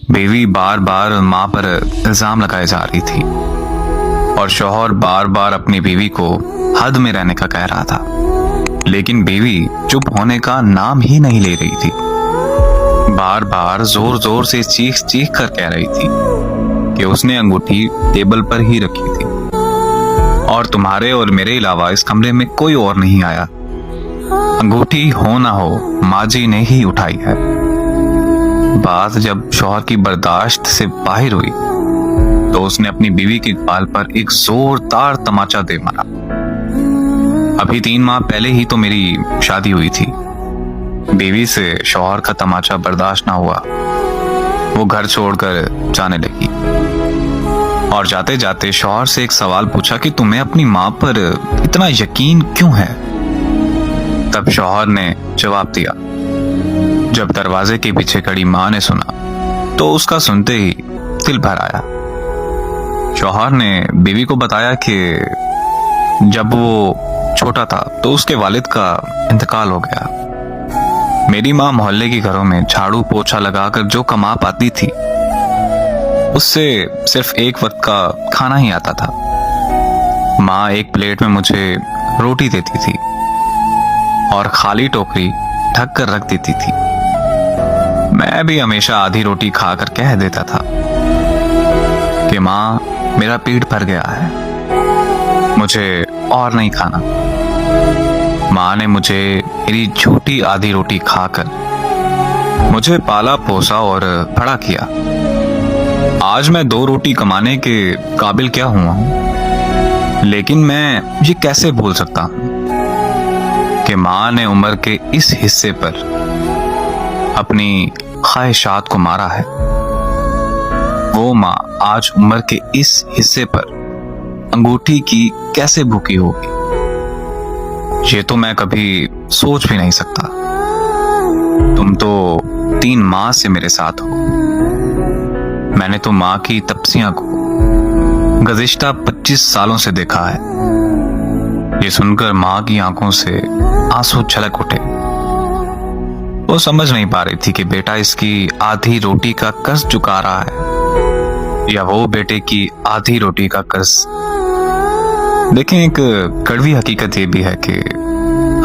बीवी बार बार माँ पर इल्जाम लगाए जा रही थी और शौहर बार बार अपनी बीवी को हद में रहने का कह रहा था, लेकिन बीवी चुप होने का नाम ही नहीं ले रही थी। बार बार जोर जोर से चीख चीख कर कह रही थी कि उसने अंगूठी टेबल पर ही रखी थी और तुम्हारे और मेरे अलावा इस कमरे में कोई और नहीं आया। अंगूठी हो ना हो माँ जी ने ही उठाई है। बात जब शौहर की बर्दाश्त से बाहर हुई तो उसने अपनी बीवी के गाल पर एक जोरदार तमाचा दे मारा। अभी 3 माह पहले ही तो मेरी शादी हुई थी। बीवी से शौहर का तमाचा बर्दाश्त ना हुआ, वो घर छोड़कर जाने लगी और जाते जाते शौहर से एक सवाल पूछा कि तुम्हें अपनी माँ पर इतना यकीन क्यों है। तब शौहर ने जवाब दिया। जब दरवाजे के पीछे खड़ी माँ ने सुना तो उसका सुनते ही दिल भर आया। शौहर ने बीवी को बताया कि जब वो छोटा था तो उसके वालिद का इंतकाल हो गया। मेरी माँ मोहल्ले के घरों में झाड़ू पोछा लगाकर जो कमा पाती थी उससे सिर्फ एक वक्त का खाना ही आता था। माँ एक प्लेट में मुझे रोटी देती थी और खाली टोकरी ढक कर रख देती थी। मैं भी हमेशा आधी रोटी खाकर कह देता था कि माँ मेरा पेट भर गया है, मुझे और नहीं खाना। माँ ने मुझे मेरी झूठी आधी रोटी खाकर मुझे पाला पोसा और बड़ा किया। आज मैं 2 रोटी कमाने के काबिल क्या हुआ हूं, लेकिन मैं ये कैसे भूल सकता हूं कि माँ ने उम्र के इस हिस्से पर अपनी ख्वाहिशात को मारा है। वो माँ आज उम्र के इस हिस्से पर अंगूठी की कैसे भूखी होगी, ये तो मैं कभी सोच भी नहीं सकता। तुम तो 3 माह से मेरे साथ हो। मैंने तो माँ की तपस्या को गुज़िश्ता 25 सालों से देखा है। ये सुनकर माँ की आंखों से आंसू छलक उठे। वो समझ नहीं पा रही थी कि बेटा इसकी आधी रोटी का कर्ज चुका रहा है या वो बेटे की आधी रोटी का कर्ज। लेकिन एक कड़वी हकीकत ये भी है कि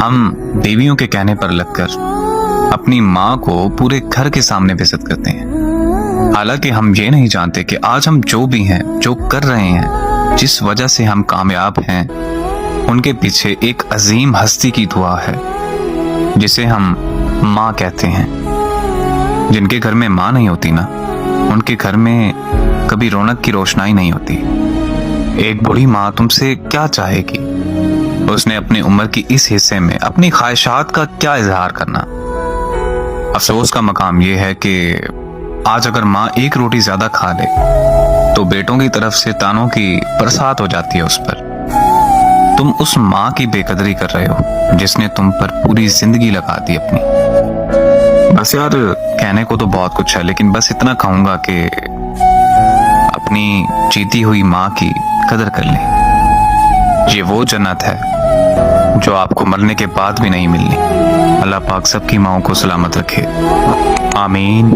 हम बीवियों के कहने पर लगकर अपनी माँ को पूरे घर के सामने बेइज्जत करते हैं। हालांकि हम ये नहीं जानते कि आज हम जो भी हैं, जो कर रहे हैं, जिस वजह से हम कामयाब हैं, उनके पीछे एक अजीम हस्ती की दुआ है जिसे हम माँ कहते हैं। जिनके घर में माँ नहीं होती ना, उनके घर में कभी रौनक की रोशनाई नहीं होती। एक बूढ़ी माँ तुमसे क्या चाहेगी? उसने अपनी उम्र की इस हिस्से में अपनी ख्वाहिशात का क्या इजहार करना। अफसोस का मकाम यह है कि आज अगर माँ एक रोटी ज्यादा खा ले तो बेटों की तरफ से तानों की बरसात हो जाती है उस पर। तुम उस माँ की बेकदरी कर रहे हो जिसने तुम पर पूरी जिंदगी लगा दी अपनी। बस यार, कहने को तो बहुत कुछ है, लेकिन बस इतना कहूंगा कि अपनी जीती हुई माँ की कदर कर लें। ये वो जन्नत है जो आपको मरने के बाद भी नहीं मिलनी। अल्लाह पाक सबकी माँओं को सलामत रखे। आमीन।